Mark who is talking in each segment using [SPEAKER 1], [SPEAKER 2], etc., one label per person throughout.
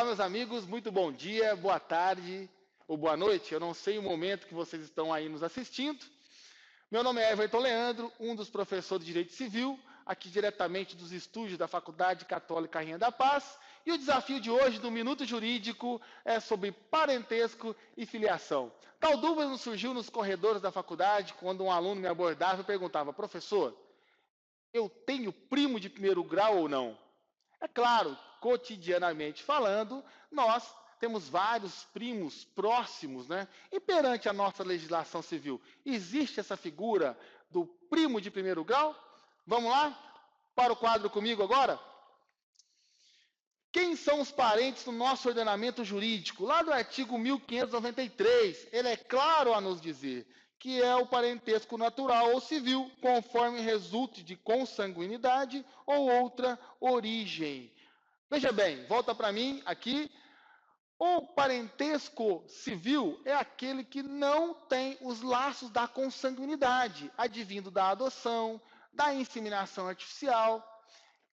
[SPEAKER 1] meus amigos, muito bom dia, boa tarde ou boa noite. Eu não sei o momento que vocês estão aí nos assistindo. Meu nome é Everton Leandro, um dos professores de Direito Civil, aqui diretamente dos estúdios da Faculdade Católica Rainha da Paz. E o desafio de hoje do Minuto Jurídico é sobre parentesco e filiação. Tal dúvida nos surgiu nos corredores da faculdade, quando um aluno me abordava e perguntava: professor, eu tenho primo de primeiro grau ou não? É claro, cotidianamente falando, nós temos vários primos próximos, né? E perante a nossa legislação civil, existe essa figura do primo de primeiro grau? Vamos lá? Para o quadro comigo agora? Quem são os parentes no nosso ordenamento jurídico? Lá do artigo 1593, ele é claro a nos dizer que é o parentesco natural ou civil, conforme resulte de consanguinidade ou outra origem. Veja bem, volta para mim aqui. O parentesco civil é aquele que não tem os laços da consanguinidade, advindo da adoção, da inseminação artificial,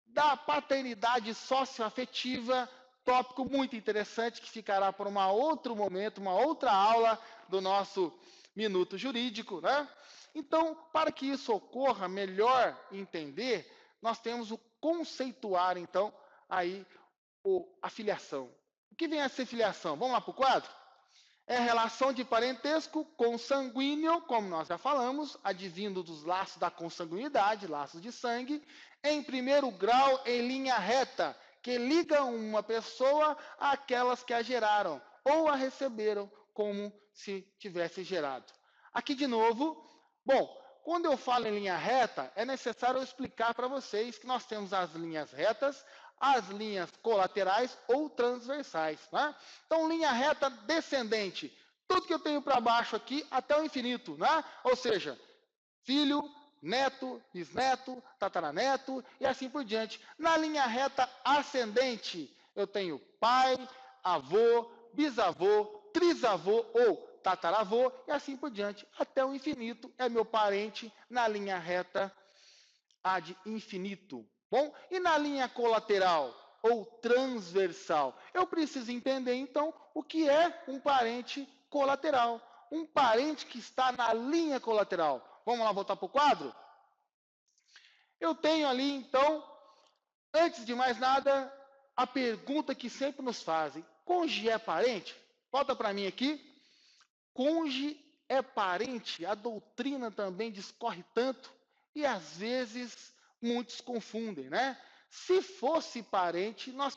[SPEAKER 1] da paternidade socioafetiva, tópico muito interessante que ficará para um outro momento, uma outra aula do nosso Minuto Jurídico, né? Então, para que isso ocorra, melhor entender, nós temos o conceituar, então, aí a filiação. O que vem a ser filiação? Vamos lá para o quadro? É relação de parentesco consanguíneo, como nós já falamos, advindo dos laços da consanguinidade, laços de sangue, em primeiro grau, em linha reta, que ligam uma pessoa àquelas que a geraram, ou a receberam, como se tivesse gerado. Aqui de novo, bom, quando eu falo em linha reta, é necessário eu explicar para vocês que nós temos as linhas retas, as linhas colaterais ou transversais. Né? Então, linha reta descendente, tudo que eu tenho para baixo aqui até o infinito. Né? Ou seja, filho, neto, bisneto, tataraneto e assim por diante. Na linha reta ascendente, eu tenho pai, avô, bisavô, trisavô ou tataravô e assim por diante. Até o infinito é meu parente na linha reta ad infinito. Bom, e na linha colateral ou transversal? Eu preciso entender, então, o que é um parente colateral. Um parente que está na linha colateral. Vamos lá voltar para o quadro? Eu tenho ali, então, antes de mais nada, a pergunta que sempre nos fazem. Cônjuge é parente? Volta para mim aqui. Cônjuge é parente? A doutrina também discorre tanto e, às vezes, muitos confundem, né? Se fosse parente, nós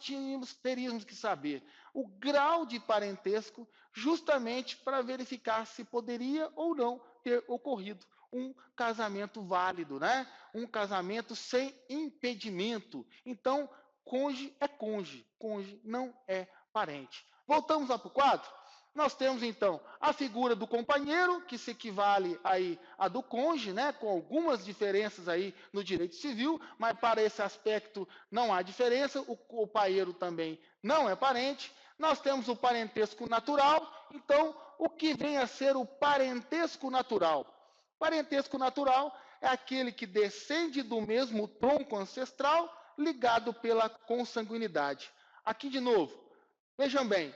[SPEAKER 1] teríamos que saber o grau de parentesco justamente para verificar se poderia ou não ter ocorrido um casamento válido, né? Um casamento sem impedimento. Então, cônjuge é cônjuge, cônjuge não é parente. Voltamos lá para o quadro? Nós temos, então, a figura do companheiro, que se equivale aí à do cônjuge, né, com algumas diferenças aí no direito civil, mas para esse aspecto não há diferença, o companheiro também não é parente. Nós temos o parentesco natural, então, o que vem a ser o parentesco natural? Parentesco natural é aquele que descende do mesmo tronco ancestral ligado pela consanguinidade. Aqui, de novo, vejam bem,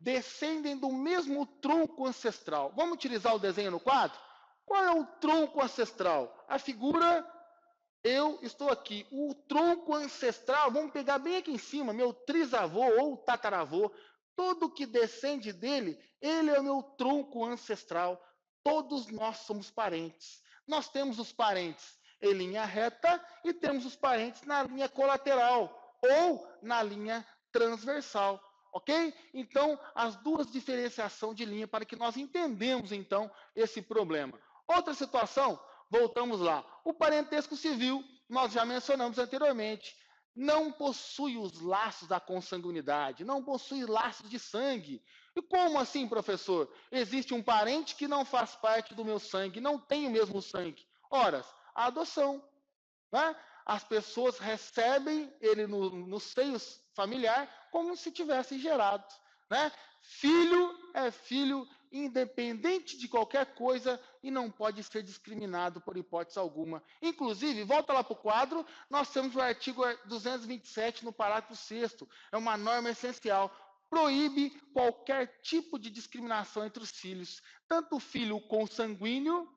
[SPEAKER 1] descendem do mesmo tronco ancestral. Vamos utilizar o desenho no quadro? Qual é o tronco ancestral? A figura, eu estou aqui. O tronco ancestral, vamos pegar bem aqui em cima, meu trisavô ou tataravô. Tudo que descende dele, ele é o meu tronco ancestral. Todos nós somos parentes. Nós temos os parentes em linha reta e temos os parentes na linha colateral ou na linha transversal. Ok? Então, as duas diferenciações de linha para que nós entendamos, então, esse problema. Outra situação, voltamos lá. O parentesco civil, nós já mencionamos anteriormente, não possui os laços da consanguinidade, não possui laços de sangue. E como assim, professor? Existe um parente que não faz parte do meu sangue, não tem o mesmo sangue. Ora, a adoção. Né? As pessoas recebem ele no seio familiar como se tivessem gerado. Né? Filho é filho independente de qualquer coisa, e não pode ser discriminado por hipótese alguma. Inclusive, volta lá para o quadro, nós temos o artigo 227 no parágrafo 6º, é uma norma essencial, proíbe qualquer tipo de discriminação entre os filhos, tanto o filho consanguíneo,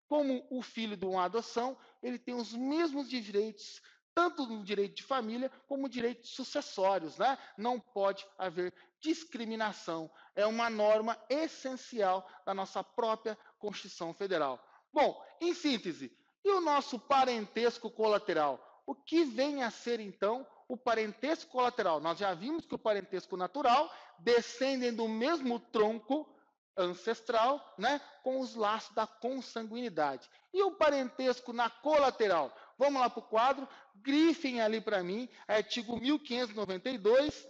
[SPEAKER 1] como o filho de uma adoção, ele tem os mesmos direitos, tanto no direito de família, como direitos sucessórios, né? Não pode haver discriminação. É uma norma essencial da nossa própria Constituição Federal. Bom, em síntese, e o nosso parentesco colateral? O que vem a ser, então, o parentesco colateral? Nós já vimos que o parentesco natural descendem do mesmo tronco ancestral, né, com os laços da consanguinidade. E o parentesco na colateral? Vamos lá para o quadro, grifem ali para mim, artigo 1592,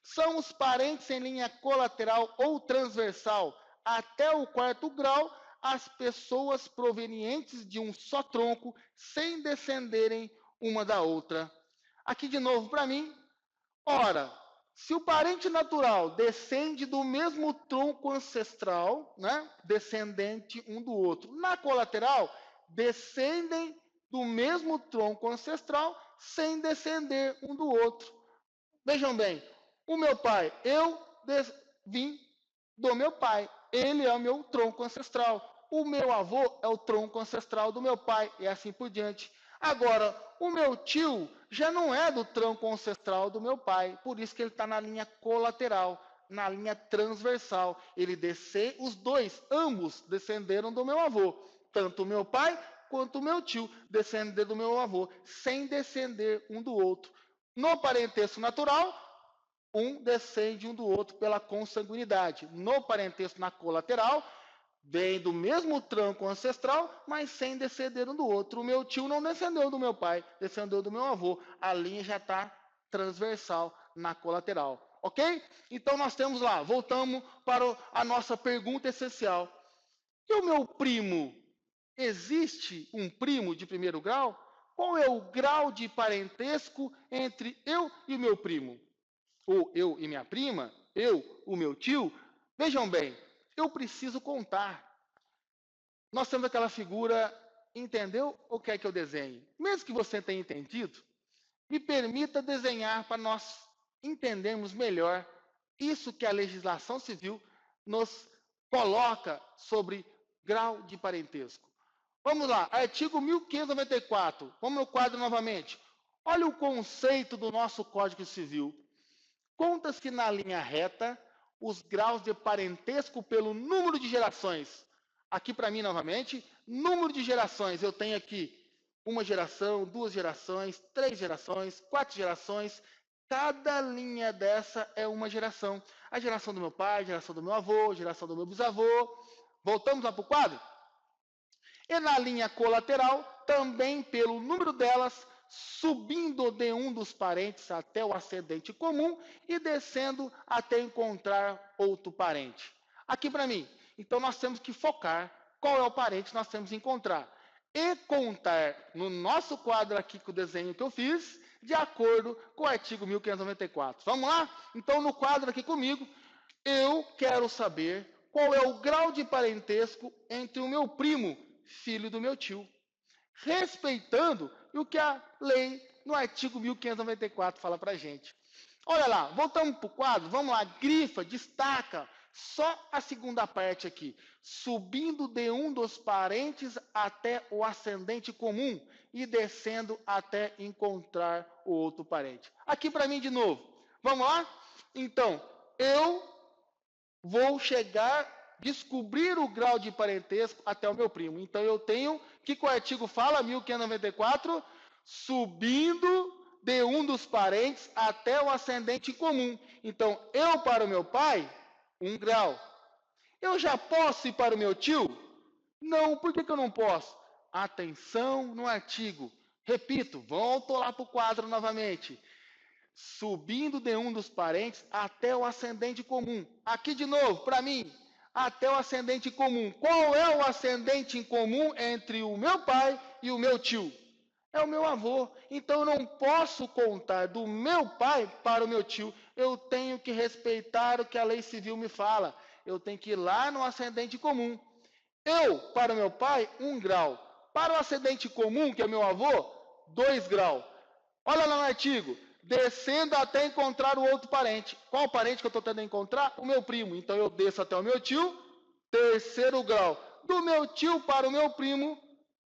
[SPEAKER 1] são os parentes em linha colateral ou transversal até o 4º grau, as pessoas provenientes de um só tronco, sem descenderem uma da outra. Aqui de novo para mim, ora, se o parente natural descende do mesmo tronco ancestral, né, descendente um do outro, na colateral, descendem do mesmo tronco ancestral, sem descender um do outro. Vejam bem, o meu pai, eu vim do meu pai, ele é o meu tronco ancestral. O meu avô é o tronco ancestral do meu pai, e assim por diante. Agora, o meu tio já não é do tronco ancestral do meu pai, por isso que ele está na linha colateral, na linha transversal. Os dois, ambos, descenderam do meu avô. Tanto o meu pai quanto o meu tio descenderam do meu avô, sem descender um do outro. No parentesco natural, um descende um do outro pela consanguinidade. No parentesco na colateral, vem do mesmo tronco ancestral, mas sem descender um do outro. O meu tio não descendeu do meu pai, descendeu do meu avô. A linha já está transversal na colateral. Ok? Então nós temos lá, voltamos para a nossa pergunta essencial. E o meu primo? Existe um primo de 1º grau? Qual é o grau de parentesco entre eu e o meu primo? Ou eu e minha prima? Eu, o meu tio? Vejam bem, eu preciso contar. Nós temos aquela figura, entendeu ou quer que eu desenhe? Mesmo que você tenha entendido, me permita desenhar para nós entendermos melhor isso que a legislação civil nos coloca sobre grau de parentesco. Vamos lá, artigo 1594. Vamos no quadro novamente. Olha o conceito do nosso Código Civil. Conta-se na linha reta os graus de parentesco pelo número de gerações. Aqui para mim, novamente, número de gerações. Eu tenho aqui 1 geração, 2 gerações, 3 gerações, 4 gerações. Cada linha dessa é uma geração. A geração do meu pai, a geração do meu avô, a geração do meu bisavô. Voltamos lá para o quadro? E na linha colateral, também pelo número delas, subindo de um dos parentes até o ascendente comum e descendo até encontrar outro parente. Aqui para mim, então nós temos que focar qual é o parente que nós temos que encontrar. E contar no nosso quadro aqui com o desenho que eu fiz, de acordo com o artigo 1594. Vamos lá? Então no quadro aqui comigo, eu quero saber qual é o grau de parentesco entre o meu primo, filho do meu tio, respeitando o que a lei no artigo 1594 fala para a gente. Olha lá, voltamos para o quadro, vamos lá, grifa, destaca, só a segunda parte aqui, subindo de um dos parentes até o ascendente comum e descendo até encontrar o outro parente. Aqui para mim de novo, vamos lá? Então, eu vou descobrir o grau de parentesco até o meu primo. Então, eu tenho, o que o artigo fala, 1594, subindo de um dos parentes até o ascendente comum. Então, eu para o meu pai, 1 grau. Eu já posso ir para o meu tio? Não, por que eu não posso? Atenção no artigo. Repito, volto lá para o quadro novamente. Subindo de um dos parentes até o ascendente comum. Aqui de novo, para mim, até o ascendente comum. Qual é o ascendente em comum entre o meu pai e o meu tio? É o meu avô. Então eu não posso contar do meu pai para o meu tio. Eu tenho que respeitar o que a lei civil me fala. eu tenho que ir lá no ascendente comum. Eu, para o meu pai, 1 grau. Para o ascendente comum, que é meu avô, 2 graus. Olha lá no artigo, descendo até encontrar o outro parente. Qual parente que eu estou tentando encontrar? O meu primo. Então eu desço até o meu tio, 3º grau. Do meu tio para o meu primo,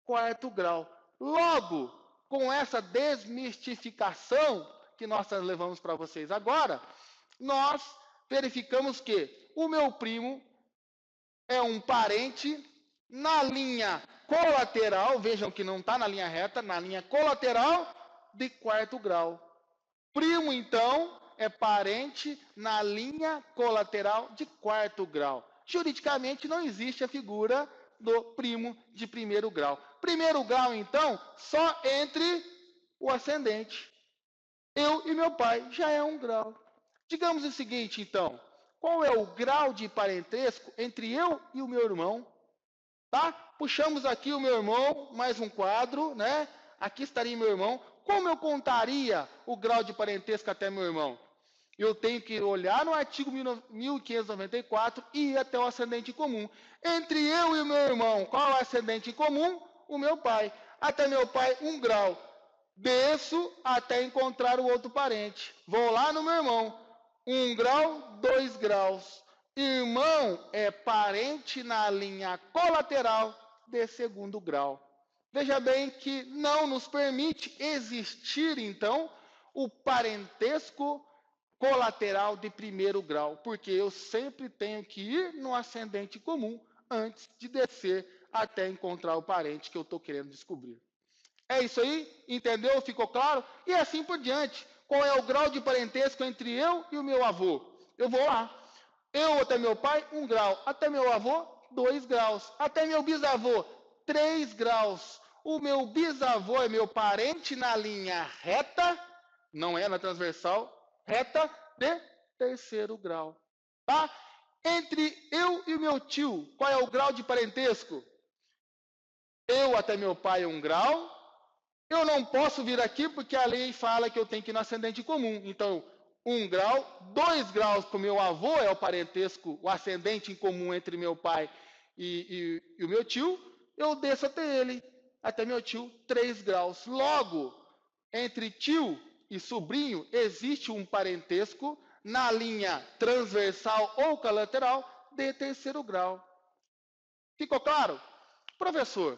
[SPEAKER 1] 4º grau. Logo, com essa desmistificação que nós levamos para vocês agora, nós verificamos que o meu primo é um parente na linha colateral, vejam que não está na linha reta, na linha colateral de 4º grau. Primo, então, é parente na linha colateral de 4º grau. Juridicamente, não existe a figura do primo de 1º grau. 1º grau, então, só entre o ascendente. Eu e meu pai já é 1 grau. Digamos o seguinte, então, qual é o grau de parentesco entre eu e o meu irmão? Tá? Puxamos aqui o meu irmão, mais um quadro, né? Aqui estaria meu irmão. Como eu contaria o grau de parentesco até meu irmão? Eu tenho que olhar no artigo 1594 e ir até o ascendente comum. Entre eu e o meu irmão, qual é o ascendente comum? O meu pai. Até meu pai, 1 grau. Desço até encontrar o outro parente. Vou lá no meu irmão. 1 grau, 2 graus. Irmão é parente na linha colateral de 2º grau. Veja bem que não nos permite existir, então, o parentesco colateral de 1º grau, porque eu sempre tenho que ir no ascendente comum antes de descer até encontrar o parente que eu estou querendo descobrir. É isso aí? Entendeu? Ficou claro? E assim por diante. Qual é o grau de parentesco entre eu e o meu avô? Eu vou lá. Eu até meu pai, 1 grau. Até meu avô, 2 graus. Até meu bisavô, 3 graus. O meu bisavô é meu parente na linha reta, não é na transversal, reta de 3º grau. Tá? Entre eu e o meu tio, qual é o grau de parentesco? Eu até meu pai, 1 grau. Eu não posso vir aqui porque a lei fala que eu tenho que ir no ascendente comum. Então, 1 grau, 2 graus para o meu avô, é o parentesco, o ascendente em comum entre meu pai e o meu tio. Eu desço até ele, até meu tio, 3 graus. Logo, entre tio e sobrinho, existe um parentesco na linha transversal ou colateral de 3º grau. Ficou claro? Professor,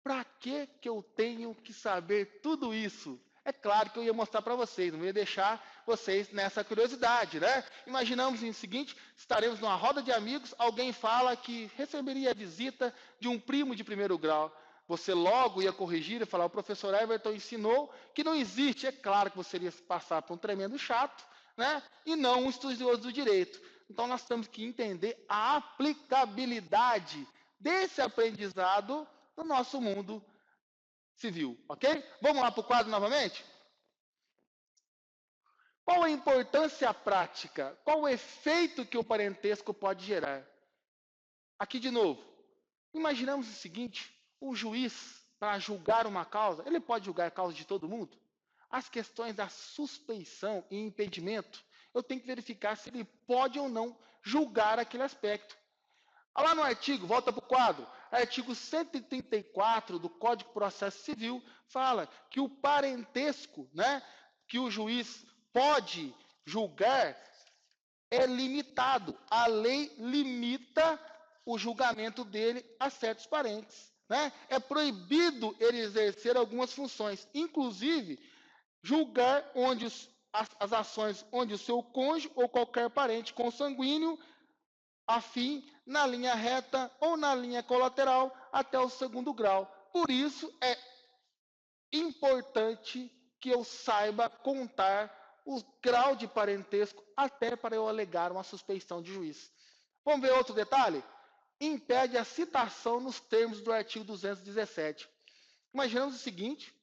[SPEAKER 1] para que eu tenho que saber tudo isso? É claro que eu ia mostrar para vocês, não ia deixar vocês nessa curiosidade, né? Imaginamos o seguinte, estaremos numa roda de amigos, alguém fala que receberia a visita de um primo de 1º grau. Você logo ia corrigir e falar, o professor Everton ensinou que não existe. É claro que você iria passar por um tremendo chato, né? E não um estudioso do direito. Então, nós temos que entender a aplicabilidade desse aprendizado no nosso mundo civil, ok? Vamos lá para o quadro novamente? Qual a importância prática? Qual o efeito que o parentesco pode gerar? Aqui de novo, imaginamos o seguinte, o juiz, para julgar uma causa, ele pode julgar a causa de todo mundo? As questões da suspeição e impedimento, eu tenho que verificar se ele pode ou não julgar aquele aspecto. Lá no artigo, volta para o quadro, artigo 134 do Código de Processo Civil fala que o parentesco, né, que o juiz pode julgar é limitado. A lei limita o julgamento dele a certos parentes, né? É proibido ele exercer algumas funções, inclusive julgar onde as ações onde o seu cônjuge ou qualquer parente consanguíneo afim na linha reta ou na linha colateral até o 2º grau. Por isso, é importante que eu saiba contar o grau de parentesco até para eu alegar uma suspeição de juiz. Vamos ver outro detalhe? Impede a citação nos termos do artigo 217. Imaginamos o seguinte,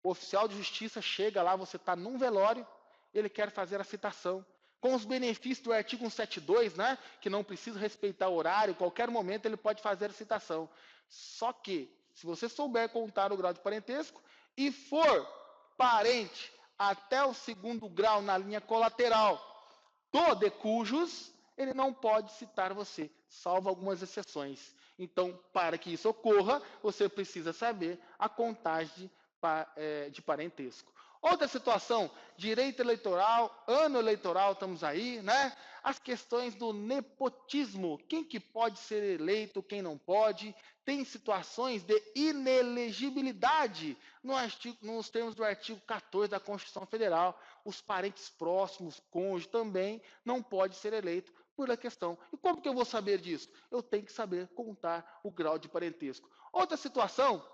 [SPEAKER 1] o oficial de justiça chega lá, você está num velório, ele quer fazer a citação. Com os benefícios do artigo 172, né, que não precisa respeitar o horário, qualquer momento ele pode fazer a citação. Só que, se você souber contar o grau de parentesco e for parente até o 2º grau na linha colateral do de cujos, ele não pode citar você, salvo algumas exceções. Então, para que isso ocorra, você precisa saber a contagem de parentesco. Outra situação, direito eleitoral, ano eleitoral, estamos aí, né? As questões do nepotismo, quem que pode ser eleito, quem não pode. Tem situações de inelegibilidade nos termos do artigo 14 da Constituição Federal. Os parentes próximos, cônjuge também, não pode ser eleito por a questão. E como que eu vou saber disso? Eu tenho que saber contar o grau de parentesco. Outra situação,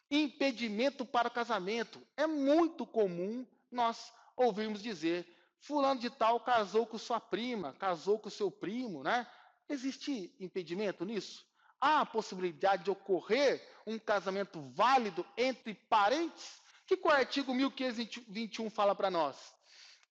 [SPEAKER 1] impedimento para o casamento. É muito comum nós ouvirmos dizer, fulano de tal casou com sua prima, casou com seu primo, né? Existe impedimento nisso? Há a possibilidade de ocorrer um casamento válido entre parentes? O que o artigo 1521 fala para nós?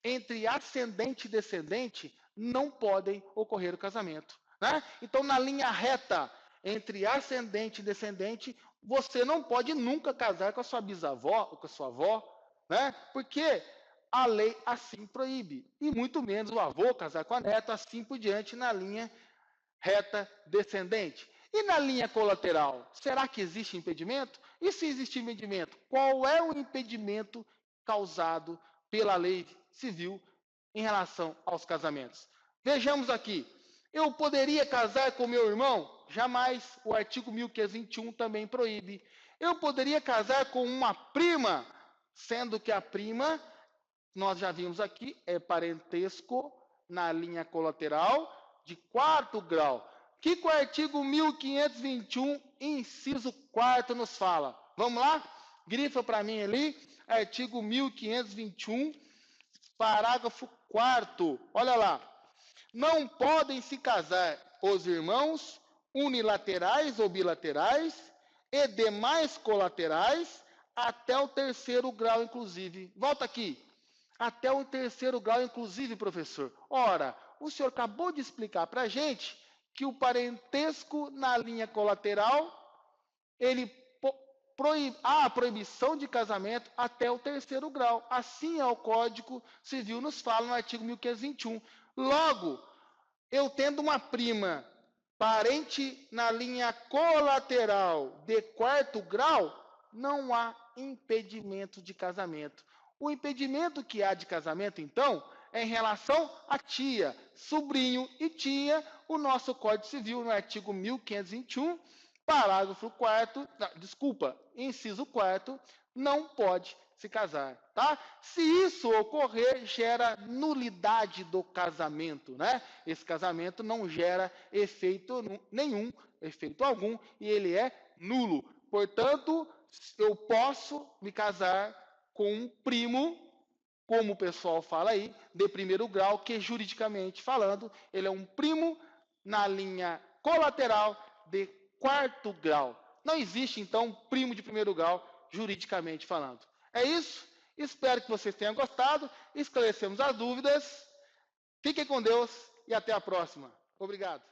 [SPEAKER 1] Entre ascendente e descendente, não podem ocorrer o casamento. Né? Então, na linha reta entre ascendente e descendente, você não pode nunca casar com a sua bisavó ou com a sua avó, né? Porque a lei assim proíbe. E muito menos o avô casar com a neta, assim por diante, na linha reta descendente. E na linha colateral, será que existe impedimento? E se existe impedimento, qual é o impedimento causado pela lei civil em relação aos casamentos? Vejamos aqui. Eu poderia casar com meu irmão? Jamais. O artigo 1521 também proíbe. Eu poderia casar com uma prima, sendo que a prima, nós já vimos aqui, é parentesco na linha colateral de 4º grau. O que o artigo 1521, inciso 4º, nos fala? Vamos lá? Grifa para mim ali, artigo 1521, parágrafo 4º. Olha lá. Não podem se casar os irmãos unilaterais ou bilaterais e demais colaterais até o 3º grau, inclusive. Volta aqui. Até o 3º grau, inclusive, professor. Ora, o senhor acabou de explicar para a gente que o parentesco na linha colateral, há a proibição de casamento até o 3º grau. Assim é o Código Civil nos fala no artigo 1521. Logo, eu tendo uma prima, parente na linha colateral de 4º grau, não há impedimento de casamento. O impedimento que há de casamento, então, é em relação a tia, sobrinho e tia, o nosso Código Civil, no artigo 1521, parágrafo 4º, inciso 4º, não pode se casar, tá? Se isso ocorrer, gera nulidade do casamento, né? Esse casamento não gera efeito nenhum, efeito algum, e ele é nulo. Portanto, eu posso me casar com um primo, como o pessoal fala aí, de 1º grau, que juridicamente falando, ele é um primo na linha colateral de 4º grau. Não existe, então, primo de 1º grau, juridicamente falando. É isso. Espero que vocês tenham gostado. Esclarecemos as dúvidas. Fiquem com Deus e até a próxima. Obrigado.